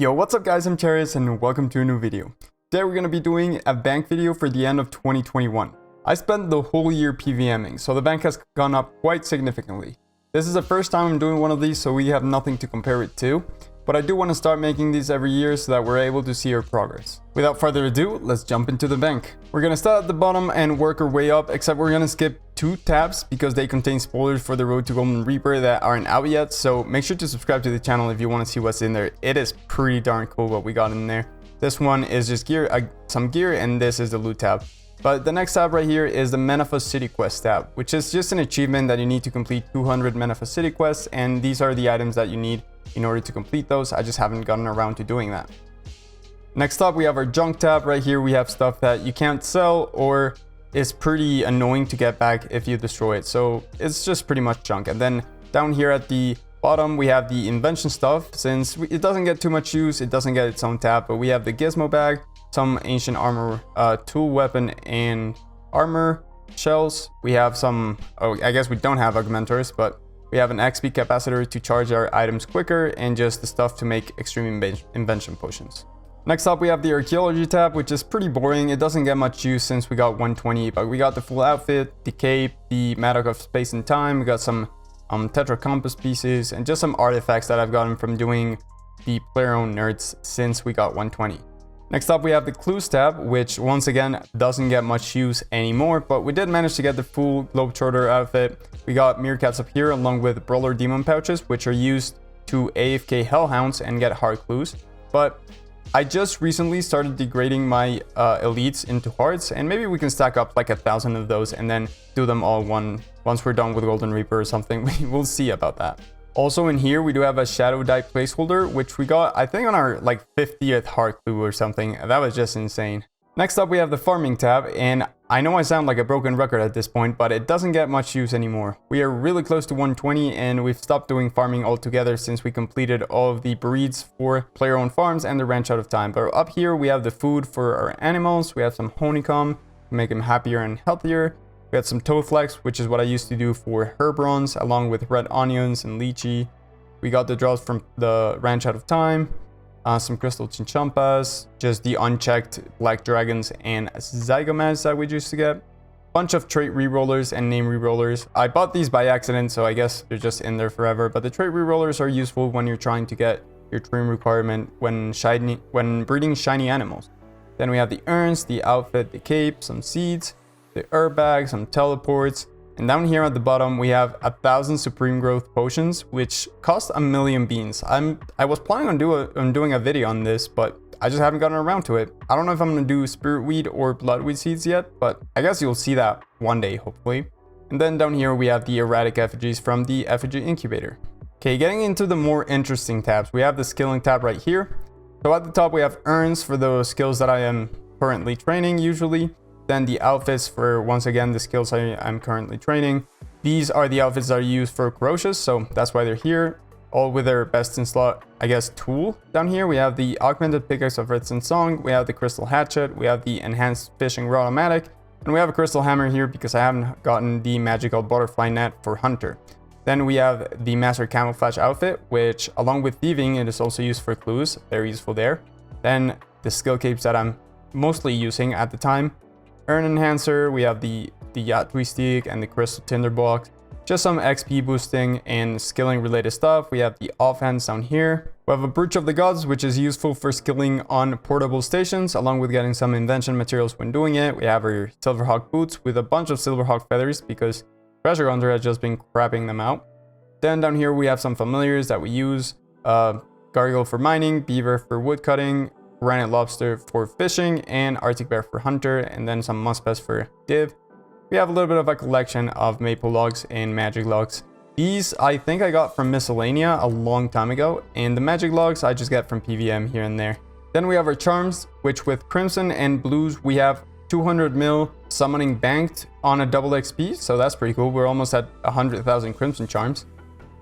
Yo, what's up guys, I'm Charius and welcome to a new video. Today we're going to be doing a bank video for the end of 2021. I spent the whole year PvMing, so the bank has gone up quite significantly. This is the first time I'm doing one of these, so we have nothing to compare it to. But I do want to start making these every year so that we're able to see our progress. Without further ado, let's jump into the bank. We're going to start at the bottom and work our way up, except we're going to skip 2 tabs because they contain spoilers for the Road to Golden Reaper that aren't out yet. So make sure to subscribe to the channel if you want to see what's in there. It is pretty darn cool what we got in there. This one is just gear, some gear, and this is the loot tab. But the next tab right here is the Menifos City Quest tab, which is just an achievement that you need to complete 200 Menifos City quests, and these are the items that you need in order to complete those. I just haven't gotten around to doing that. Next up, we have our junk tab. Right here we have stuff that you can't sell or is pretty annoying to get back if you destroy it, so it's just pretty much junk. And then down here at the bottom we have the invention stuff. Since it doesn't get too much use, it doesn't get its own tab, but we have the gizmo bag, some ancient armor, tool, weapon, and armor shells. We have some, I guess we don't have augmenters, but we have an XP capacitor to charge our items quicker, and just the stuff to make extreme invention potions. Next up we have the Archaeology tab, which is pretty boring. It doesn't get much use since we got 120, but we got the full outfit, the cape, the Mattock of Space and Time. We got some Tetra Compass pieces, and just some artifacts that I've gotten from doing the player-owned nerds since we got 120. Next up we have the Clues tab, which once again doesn't get much use anymore, but we did manage to get the full Globetrotter outfit. We got Meerkats up here along with Brawler Demon pouches, which are used to AFK Hellhounds and get hard clues. But I just recently started degrading my elites into hearts, and maybe we can stack up like 1,000 of those and then do them all once we're done with Golden Reaper or something. We'll see about that. Also in here we do have a Shadow Die placeholder, which we got I think on our like 50th hard clue or something. That was just insane. Next up we have the farming tab, and I know I sound like a broken record at this point, but it doesn't get much use anymore. We are really close to 120, and we've stopped doing farming altogether since we completed all of the breeds for player-owned farms and the ranch out of time. But up here we have the food for our animals. We have some honeycomb to make them happier and healthier. We got some Toadflex, which is what I used to do for Herbrons, along with red onions and lychee. We got the draws from the ranch out of time. Some crystal chinchompas, just the unchecked black dragons and zygomads that we used to get. Bunch of trait rerollers and name rerollers. I bought these by accident, so I guess they're just in there forever, but the trait rerollers are useful when you're trying to get your trim requirement when breeding shiny animals. Then we have the urns, the outfit, the cape, some seeds, the herb bag, some teleports. And down here at the bottom we have 1,000 supreme growth potions, which cost 1,000,000 beans. I was planning on doing a video on this, but I just haven't gotten around to it. I don't know if I'm gonna do spirit weed or bloodweed seeds yet, but I guess you'll see that one day, hopefully. And then down here we have the erratic effigies from the effigy incubator. Okay, getting into the more interesting tabs, we have the skilling tab right here. So at the top we have urns for those skills that I am currently training usually. Then the outfits for, once again, the skills I'm currently training. These are the outfits that are used for Ferocious, so that's why they're here. All with their best in slot, I guess, tool. Down here we have the augmented pickaxe of Ritz and Song. We have the crystal hatchet. We have the enhanced fishing rod automatic. And we have a crystal hammer here because I haven't gotten the magical butterfly net for Hunter. Then we have the master camouflage outfit, which along with thieving, it is also used for clues. Very useful there. Then the skill capes that I'm mostly using at the time. Urn enhancer, we have the Yatui stick and the crystal tinderbox. Just some XP boosting and skilling related stuff. We have the offhands down here. We have a brooch of the gods, which is useful for skilling on portable stations, along with getting some invention materials when doing it. We have our silverhawk boots with a bunch of silverhawk feathers because treasure hunter has just been crapping them out. Then down here we have some familiars that we use. Gargoyle for mining, beaver for wood cutting, granite lobster for fishing, and arctic bear for hunter, and then some muspes for div. We have a little bit of a collection of maple logs and magic logs. These I think I got from Miscellanea a long time ago, and the magic logs I just get from PvM here and there. Then we have our charms, which with crimson and blues we have 200 mil summoning banked on a double XP, so that's pretty cool. We're almost at 100,000 crimson charms.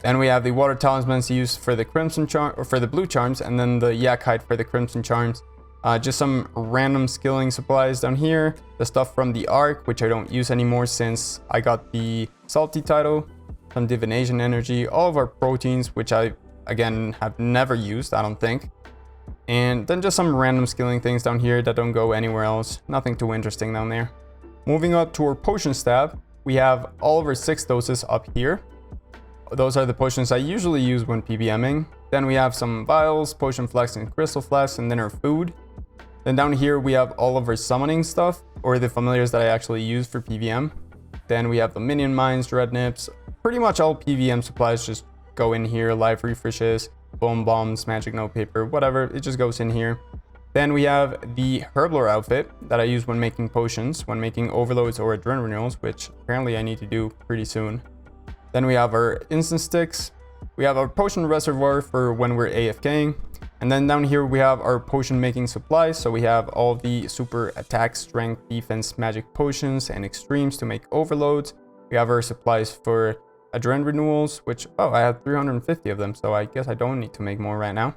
Then we have the water talismans used for the crimson charm, or for the blue charms, and then the yak hide for the crimson charms. Just some random skilling supplies down here. The stuff from the Ark, which I don't use anymore since I got the salty title. Some divination energy, all of our proteins, which I again have never used, I don't think. And then just some random skilling things down here that don't go anywhere else. Nothing too interesting down there. Moving up to our potions tab, we have all of our 6 doses up here. Those are the potions I usually use when PvMing. Then we have some vials, potion flasks, and crystal flasks, and then our food. Then down here we have all of our summoning stuff, or the familiars that I actually use for PvM. Then we have the minion mines, dread nips. Pretty much all PvM supplies just go in here. Life refreshes, bone bombs, magic notepaper, whatever, it just goes in here. Then we have the Herblore outfit that I use when making potions, when making overloads or adrenaline renewals, which apparently I need to do pretty soon. Then we have our instant sticks. We have our potion reservoir for when we're AFKing. And then down here we have our potion making supplies. So we have all the super attack, strength, defense, magic potions, and extremes to make overloads. We have our supplies for adrenaline renewals, which, oh, I have 350 of them, so I guess I don't need to make more right now.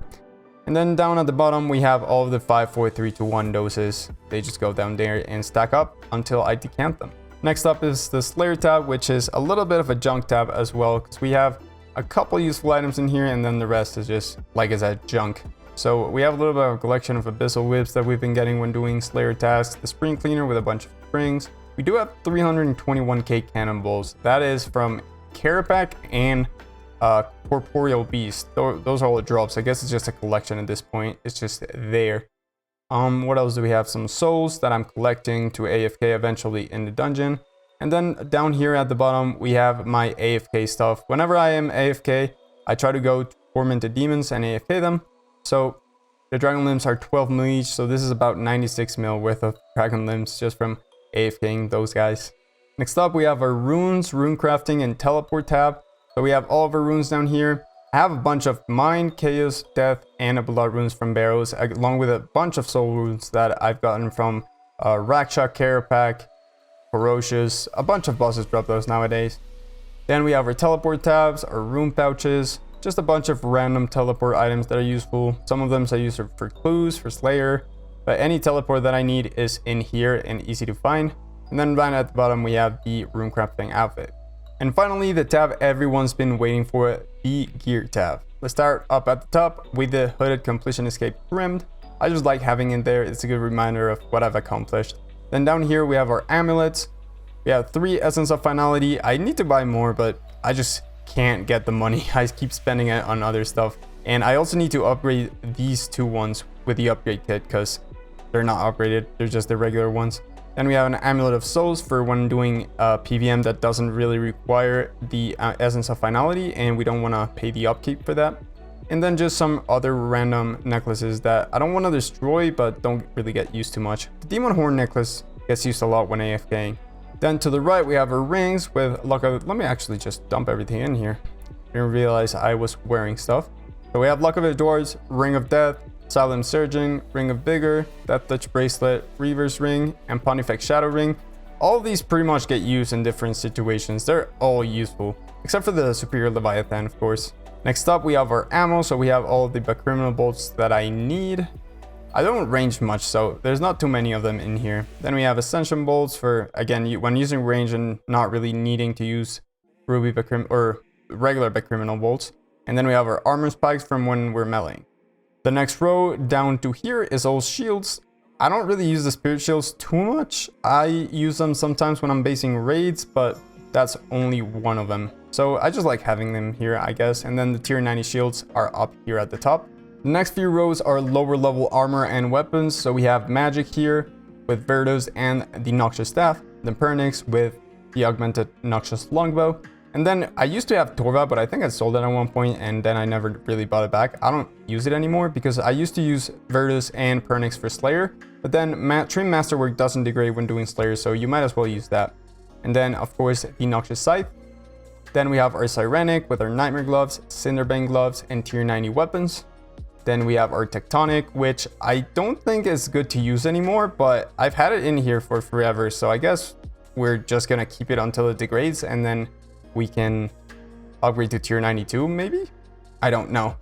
And then down at the bottom we have all of the 5, 4, 3, 2, 1 doses. They just go down there and stack up until I decant them. Next up is the Slayer tab, which is a little bit of a junk tab as well, because we have a couple useful items in here, and then the rest is just, like I said, junk. So we have a little bit of a collection of abyssal whips that we've been getting when doing Slayer tasks, the spring cleaner with a bunch of springs. We do have 321k cannonballs. That is from Carapac and Corporeal Beast. Those are all the drops. I guess it's just a collection at this point. It's just there. What else do we have? Some souls that I'm collecting to AFK eventually in the dungeon. And then down here at the bottom, we have my AFK stuff. Whenever I am AFK, I try to go to tormented demons and AFK them. So the dragon limbs are 12 mil each. So this is about 96 mil worth of dragon limbs just from AFKing those guys. Next up, we have our runes, rune crafting, and teleport tab. So we have all of our runes down here. I have a bunch of Mind, Chaos, Death, and Blood runes from Barrows, along with a bunch of soul runes that I've gotten from Raksha, Carapac, Ferocious. A bunch of bosses drop those nowadays. Then we have our teleport tabs, our rune pouches, just a bunch of random teleport items that are useful. Some of them I use for clues, for Slayer, but any teleport that I need is in here and easy to find. And then right at the bottom, we have the rune crafting outfit. And finally, the tab everyone's been waiting for, the gear tab. Let's start up at the top with the hooded completionist cape trimmed. I just like having it there. It's a good reminder of what I've accomplished. Then down here, we have our amulets. We have 3 Essence of Finality. I need to buy more, but I just can't get the money. I keep spending it on other stuff. And I also need to upgrade these 2 ones with the upgrade kit because they're not upgraded. They're just the regular ones. Then we have an Amulet of Souls for when doing PvM that doesn't really require the Essence of Finality, and we don't want to pay the upkeep for that. And then just some other random necklaces that I don't want to destroy, but don't really get used too much. The Demon Horn necklace gets used a lot when AFKing. Then to the right, we have our rings with luck of... Let me actually just dump everything in here. Didn't realize I was wearing stuff. So we have Luck of the Doors, Ring of Death, Silent Surgeon, Ring of Vigor, Death Touch Bracelet, Reaver's Ring, and Pontifex Shadow Ring. All of these pretty much get used in different situations. They're all useful, except for the Superior Leviathan, of course. Next up, we have our ammo, so we have all of the Bacriminal bolts that I need. I don't range much, so there's not too many of them in here. Then we have Ascension bolts for, again, when using range and not really needing to use Ruby or regular Bacriminal bolts. And then we have our armor spikes from when we're meleeing. The next row down to here is all shields. I don't really use the spirit shields too much. I use them sometimes when I'm basing raids, but that's only one of them. So I just like having them here, I guess. And then the tier 90 shields are up here at the top. The next few rows are lower level armor and weapons. So we have magic here with Verdos and the Noxious Staff. Then Pernix with the augmented Noxious Longbow. And then I used to have Torva, but I think I sold it at one point and then I never really bought it back. I don't use it anymore because I used to use Verdos and Pernix for Slayer, but then Trim Masterwork doesn't degrade when doing Slayer, so you might as well use that. And then, of course, the Noxious Scythe. Then we have our Sirenic with our Nightmare Gloves, Cinderbane Gloves, and tier 90 weapons. Then we have our Tectonic, which I don't think is good to use anymore, but I've had it in here for forever, so I guess we're just gonna keep it until it degrades and then we can upgrade to tier 92 maybe? I don't know.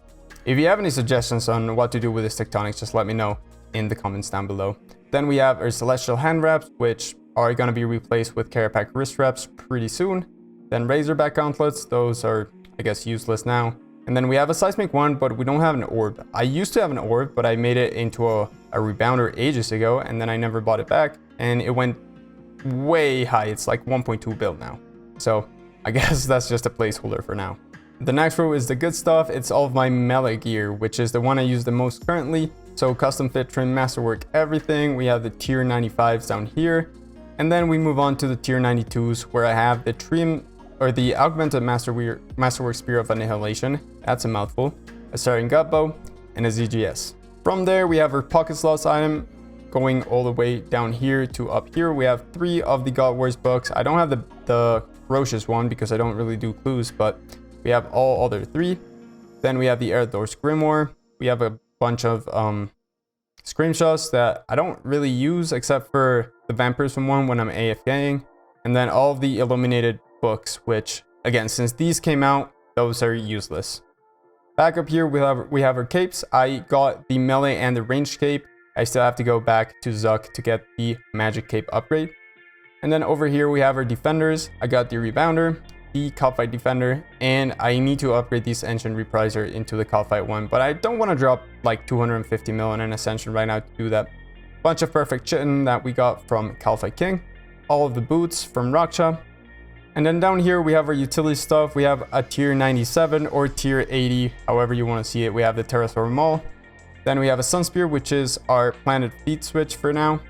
If you have any suggestions on what to do with this Tectonics, just let me know in the comments down below. Then we have our Celestial Hand Wraps, which are going to be replaced with Carapac Wrist Wraps pretty soon. Then Razorback Gauntlets, those are I guess useless now. And then we have a seismic one, but we don't have an orb. I used to have an orb, but I made it into a rebounder ages ago, and then I never bought it back, and it went way high. It's like 1.2 build now. So I guess that's just a placeholder for now. The next row is the good stuff. It's all of my melee gear, which is the one I use the most currently. So custom fit, trim, masterwork, everything. We have the tier 95s down here. And then we move on to the tier 92s, where I have the trim or the augmented masterwork spear of annihilation. That's a mouthful. A starting gut bow and a ZGS. From there, we have our pocket slots item going all the way down here to up here. We have 3 of the God Wars books. I don't have the ferocious one because I don't really do clues, but we have all other 3. Then we have the Erethdor's Grimoire. We have a bunch of screenshots that I don't really use except for the Vampirism one when I'm AFKing. And then all of the illuminated books, which again, since these came out, those are useless. Back up here, we have our capes. I got the melee and the ranged cape. I still have to go back to Zuck to get the magic cape upgrade. And then over here we have our defenders. I got the rebounder, the Calphite defender, and I need to upgrade this ancient repriser into the Calphite one, but I don't want to drop like 250 mil in an ascension right now to do that. Bunch of perfect chitin that we got from Calphite King, all of the boots from Raksha. And then down here we have our utility stuff. We have a tier 97 or tier 80, however you want to see it. We have the Terraform Maul. Then we have a Sun Spear, which is our planted feet switch for now.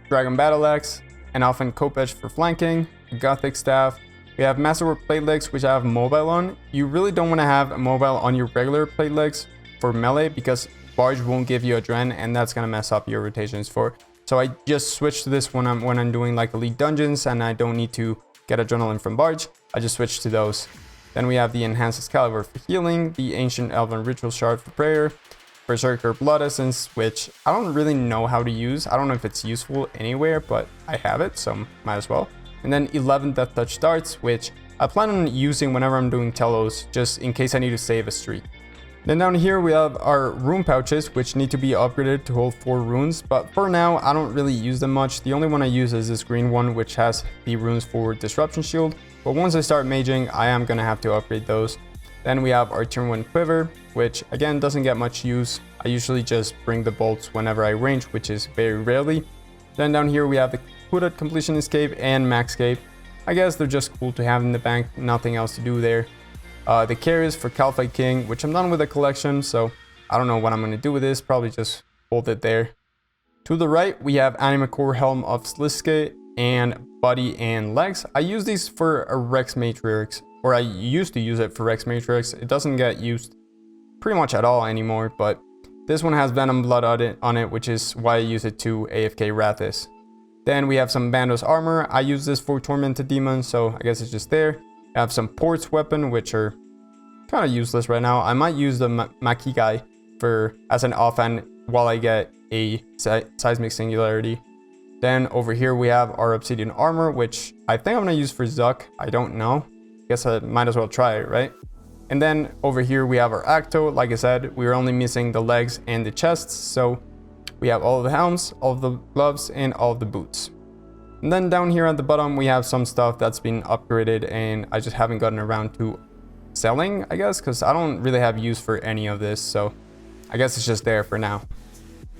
Dragon Battle Axe, an Elfin Kopech for flanking, a Gothic Staff. We have Masterwork Plate Legs, which I have mobile on. You really don't want to have a mobile on your regular plate legs for melee because Barge won't give you a Dren, and that's going to mess up your rotations for. So I just switched to this when I'm doing like elite dungeons and I don't need to get adrenaline from Barge. I just switched to those. Then we have the Enhanced Excalibur for healing, the Ancient Elven Ritual Shard for prayer, Berserker Blood Essence, which I don't really know how to use. I don't know if it's useful anywhere, but I have it, so might as well. And then 11 Death Touch Darts, which I plan on using whenever I'm doing telos, just in case I need to save a streak. Then down here we have our rune pouches, which need to be upgraded to hold 4 runes, but for now I don't really use them much. The only one I use is this green one, which has the runes for Disruption Shield, but once I start maging, I am gonna have to upgrade those. Then we have our Turn 1 Quiver, which again doesn't get much use. I usually just bring the bolts whenever I range, which is very rarely. Then down here we have the Hooded Completionist Cape and Max Cape. I guess they're just cool to have in the bank, nothing else to do there. The carriers for Calphite King, which I'm done with the collection, so I don't know what I'm going to do with this, probably just hold it there. To the right, we have Anima Core Helm of Sliske and Body and Legs. I use these for a Rex Matrix, or I used to use it for Rex Matrix. It doesn't get used pretty much at all anymore, but this one has Venom Blood on it, which is why I use it to AFK Rathis. Then we have some Bandos Armor. I use this for Tormented Demons, so I guess it's just there. I have some Ports Weapon, which are kind of useless right now. I might use the Makigai as an offhand while I get a Seismic Singularity. Then over here we have our Obsidian Armor, which I think I'm going to use for Zuck. I don't know. Guess I might as well try it, right? And then over here we have our Acto. Like I said, we're only missing the legs and the chests, so we have all of the helms, all of the gloves, and all of the boots. And then down here at the bottom, we have some stuff that's been upgraded and I just haven't gotten around to selling, I guess, because I don't really have use for any of this, so I guess it's just there for now.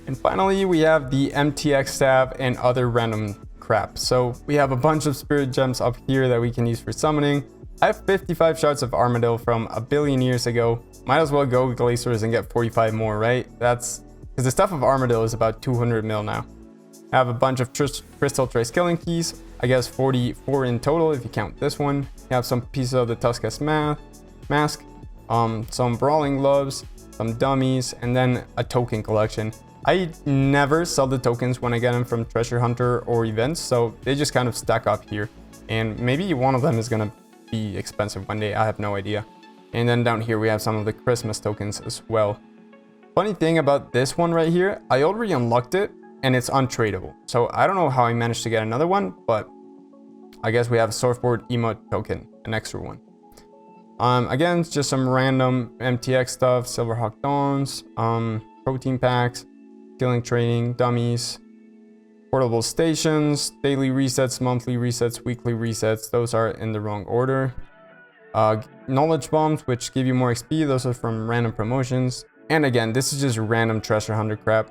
And finally, we have the MTX Staff and other random crap. So we have a bunch of spirit gems up here that we can use for summoning. I have 55 shards of Armadillo from a billion years ago. Might as well go Glacers and get 45 more, right? That's because the stuff of Armadillo is about 200 mil now. I have a bunch of Crystal Trace Killing Keys, I guess 44 in total if you count this one. You have some pieces of the Tusk's mask, some Brawling Gloves, some dummies, and then a token collection. I never sell the tokens when I get them from Treasure Hunter or events, so they just kind of stack up here. And maybe one of them is gonna be expensive one day, I have no idea. And then down here we have some of the Christmas tokens as well. Funny thing about this one right here, I already unlocked it, and it's untradeable. So I don't know how I managed to get another one, but I guess we have a Surfboard Emote token, an extra one. Again, just some random MTX stuff, Silverhawk Dawns, protein packs, killing training, dummies, portable stations, daily resets, monthly resets, weekly resets. Those are in the wrong order. knowledge bombs, which give you more XP. Those are from random promotions. And again, this is just random treasure hunter crap.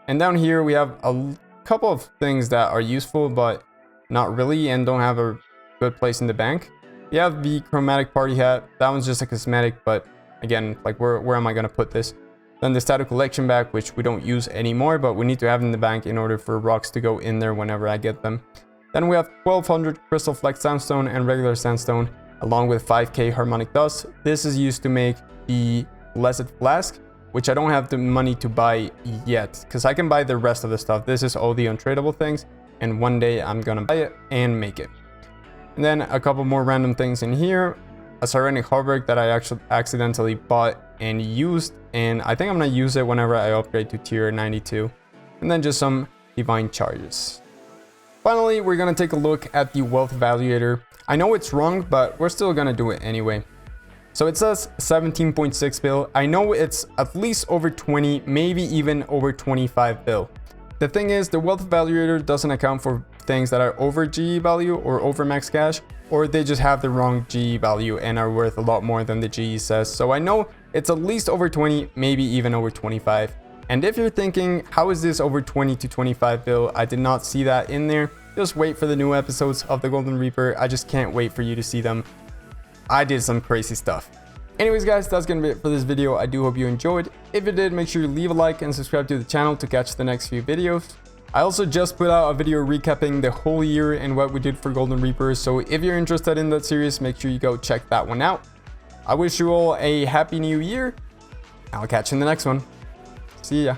And down here we have a couple of things that are useful, but not really, and don't have a good place in the bank. You have the chromatic party hat. That one's just a cosmetic, but again, like where am I gonna put this? Then the static collection bag, which we don't use anymore, but we need to have in the bank in order for rocks to go in there whenever I get them. Then we have 1200 crystal flex sandstone and regular sandstone, along with 5k harmonic dust. This is used to make the blessed flask, which I don't have the money to buy yet, because I can buy the rest of the stuff. This is all the untradeable things, and one day I'm gonna buy it and make it. And then a couple more random things in here. A Sirenic Harburg that I actually accidentally bought and used, and I think I'm gonna use it whenever I upgrade to tier 92. And then just some divine charges. Finally, we're gonna take a look at the wealth evaluator. I know it's wrong, but we're still gonna do it anyway. So it says 17.6 bill. I know it's at least over 20, maybe even over 25 bill. The thing is, the wealth evaluator doesn't account for things that are over GE value or over max cash, or they just have the wrong GE value and are worth a lot more than the GE says. So I know it's at least over 20, maybe even over 25. And if you're thinking, how is this over 20 to 25 bill? I did not see that in there. Just wait for the new episodes of the Golden Reaper. I just can't wait for you to see them. I did some crazy stuff. Anyways guys, that's gonna be it for this video. I do hope you enjoyed. If you did, make sure you leave a like and subscribe to the channel to catch the next few videos. I also just put out a video recapping the whole year and what we did for Golden Reaper, so if you're interested in that series, make sure you go check that one out. I wish you all a happy new year. I'll catch you in the next one. See ya.